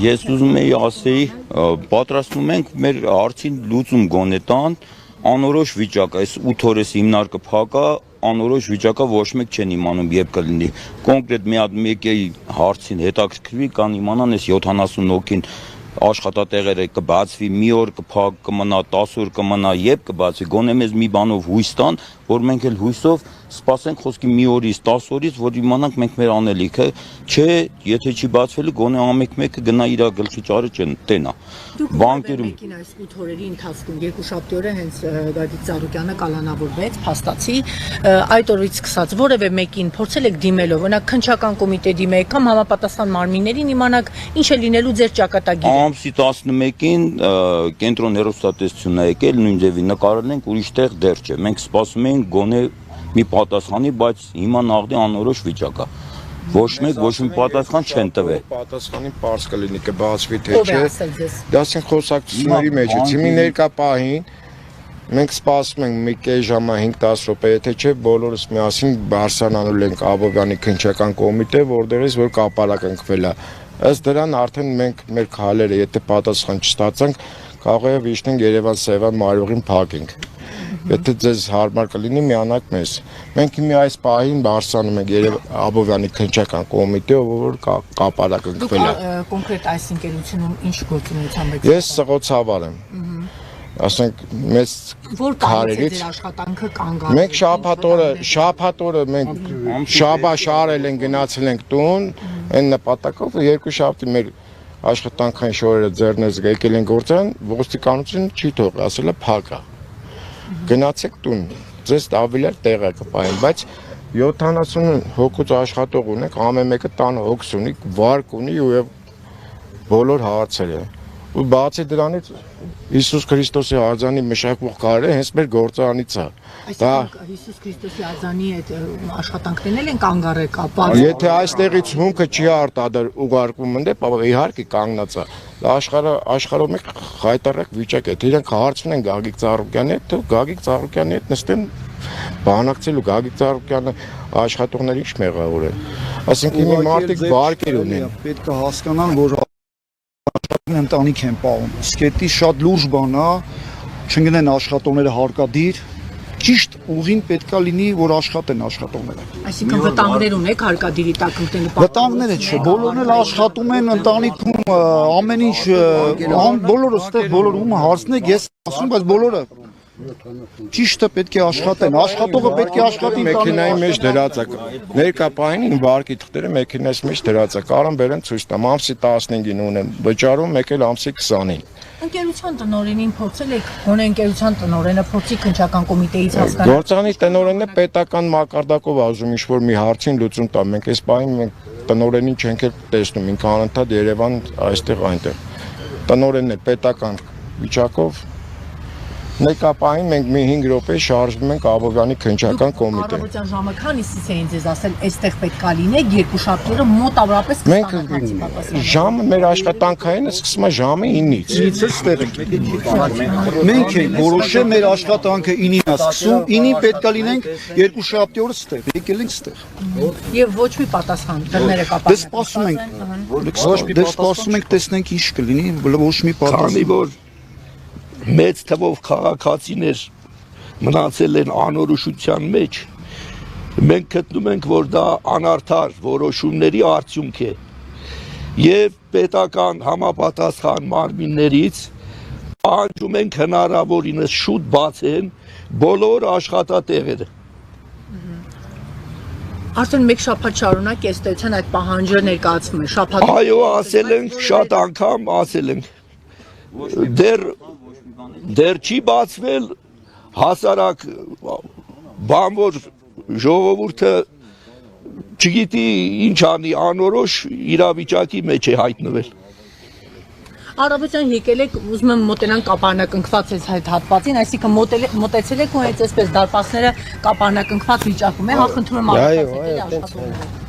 Ես ուզում էի ասեի, պատրաստվում ենք մեր հարցին լուծում գոնե տան, անորոշ վիճակը, այս 8 օրես հիմնարկը փակա, անորոշ վիճակը ոչ մեկ չեն իմանում երբ կլինի։ Կոնկրետ մի հատ մեկի հարցին հետաքրքրվի կան իմանան այս 70 հոգին աշխատատեղերը կբացվի, մի օր կմնա, 10 օր կմնա, երբ կբացվի, գոնե մեզ մի բանով հույս տան, որ մենք էլ հույսով սպասենք խոսքի մի օրից, 10 օրից, որ իմանանք մենք մեր անելիքը, չէ, եթե չի բացվելու, գոնե ամեն մեկը գնա իր գլխի ճարը տենա։ Բանկերում մեկին այս 8 օրերի ընթացքում երկուշաբթի օրը հենց Գագիկ Ծառուկյանը կալանավորվեց, փաստացի, այդ օրից սկսած որևէ մեկին փորձել եք դիմելով, օրինակ քննչական կոմիտե դիմեք կամ համապատասխան մարմիններին իմանաք ինչ է լինելու ձեր ճակատագիրը։ Ամսի 11-ին կենտրոն հեռուստատեսությունն է եկել, նույն ձևի նկարել ենք, ուրիշ տեղ դեռ չէ։ Մենք սպասում ենք գոնե մի պատասխանի, բայց հիմա նաղդի անորոշ վիճակ է։ Ոչ մեկ ոչ մի պատասխան չեն տվել։ Պատասխանի պարզ կլինի կբացվի թե չէ։ Դա ասենք խոսակցությունների մեջ է։ Հիմի ներկա պահին մենք սպասում ենք մի կես ժամը 5-10 րոպե, եթե չէ բոլորս միասին բարձրանալու ենք Աբովյանի քննչական կոմիտե, որտեղից որ կապարակ ընկվել է։ Ըստ դրան արդեն մենք մեր քայլերը, եթե պատասխան չստացանք, կարող է վիշտենք Երևան-Սևան մարողին փակենք։ Եթե ձեզ հարմար կլինի, միանաք մեզ։ Մենք հիմա այս պահին բարձրանում ենք Աբովյանի քննչական կոմիտե, որ կապարակ ընկվել է։ Կոնկրետ այս ընկերությունում ինչ գործունեությամբ եք։ Ես սղոցավար եմ։ Ասենք մեծ քարերից աշխատանքը կանգ մենք շաբաթ օրը մենք շաբաթ արել ենք, գնացել ենք տուն, այն նպատակով երկու շաբթի մեր աշխատանքային շորերը ձեռնես եկել են գործան, ոստիկանությունը չի թողել, ասել է փակա։ Գնացեք տուն, ձեզ ավելար տեղ է կպահեն, բայց 70 հոգուց աշխատող ունենք, ամեն մեկը տան հոգս ունի, վարկ ունի ու բոլոր հարցերը։ Ու բացի դրանից Հիսուս Քրիստոսի արձանի մշակվող կարը հենց մեր գործարանից է։ Դա Հիսուս Քրիստոսի արձանի այդ աշխատանքներն են կանգ առել։ Եթե այստեղից հումքը չի արտադրել ուղարկվում ընդ, իհարկե կանգնած է։ Դա աշխարհում մեկ խայտարակ վիճակ է։ Իրենք հարցնում են Գագիկ Ծառուկյանի հետ, Գագիկ Ծառուկյանի հետ նստեն բանակցելու Գագիկ Ծառուկյանը աշխատողների ինչ մեղավոր է։ Այսինքն մի մարդիկ վարկեր ունեն։ Պետք է հասկանան, որ ընտանիք են պահում, իսկ դա շատ լուրջ բան է, չգնեն աշխատողները հարկադիր, ճիշտ ուղին պետքա լինի, որ աշխատեն աշխատողները։ Այսինքն վտանգներ ունեք հարկադիրի տակ ընկնելու։ Վտանգները չէ, բոլորն էլ աշխատում են ընտանիքում, ամեն ինչ, բոլորը ստեղ բոլորում հարցնեք, ես ասում, բայց բոլորը ճիշտը պետք է աշխատեն, աշխատողը պետք է աշխատի մեքենայի մեջ դրած է։ Ներկա պահին վարկի թղթերը մեքենայից մեջ դրած է, կարան բերեն ցույց տամ, ամսի 15-ին ունեմ, վճարում, մեկ էլ ամսի 20-ին։ Ընկերության տնօրենին փորձել եք, գոնե ընկերության տնօրենը փորձի քննչական կոմիտեից հասկանալ։ Գործանի տնօրենը պետական մակարդակով ասում ինչ-որ մի հարցին լուծում տա, մենք այս պահին մենք տնօրենին չենք տեսնում, ինքը անընդհատ Երևան այստեղ այնտեղ։ Տնօրենն է պետական վիճակով Ներկա պահին մենք մի 5 րոպե շարժվում ենք Աբովյանի քննչական կոմիտե։ Առավոտյան ժամը քանիսից էին ձեզ ասել, այստեղ պետք է լինեք, երկուշաբթիները մոտավորապես մենք ժամը մեր աշխատանքային սկսում է ժամը 9-ից։ 9-ից ստեղ ենք։ Մենք ենք որոշել մեր աշխատանքը 9-ին է սկսում, 9-ին պետք է լինենք երկուշաբթի օրը ստեղ, եկել ենք ստեղ։ Եվ ոչ մի պատասխան, դռները կապած։ Դե սպասում ենք։ Դե սպասում ենք, տեսնենք ինչ կլինի, ոչ մի պատասխան։ Մեծ թվով քաղաքացիներ մնացել են անորոշության մեջ, մենք գտնում ենք, որ դա անարդար որոշումների արդյունք է և պետական համապատասխան մարմիններից պահանջում ենք հնարավորինս շուտ բացեն բոլոր աշխատատեղերը։ Արդեն մեկ շաբաթ շարունակ ըստ էության այդ պահանջը ներկայացվում է։ Այո, ասել ենք, շատ անգամ ասել ենք։ Դեռ չի բացվել հասարակ բանվոր ժողովուրդը չգիտի ինչ անի, անորոշ իրավիճակի մեջ է հայտնվել։ Առավոտյան եկել եք, ուզում եմ մոտենան կապանակնքված այդ հատվածին, այսինքն մոտեցել եք ու հենց այսպես դարպասները կապանակնքված վիճակում է, խնդրում եմ աշխատողները։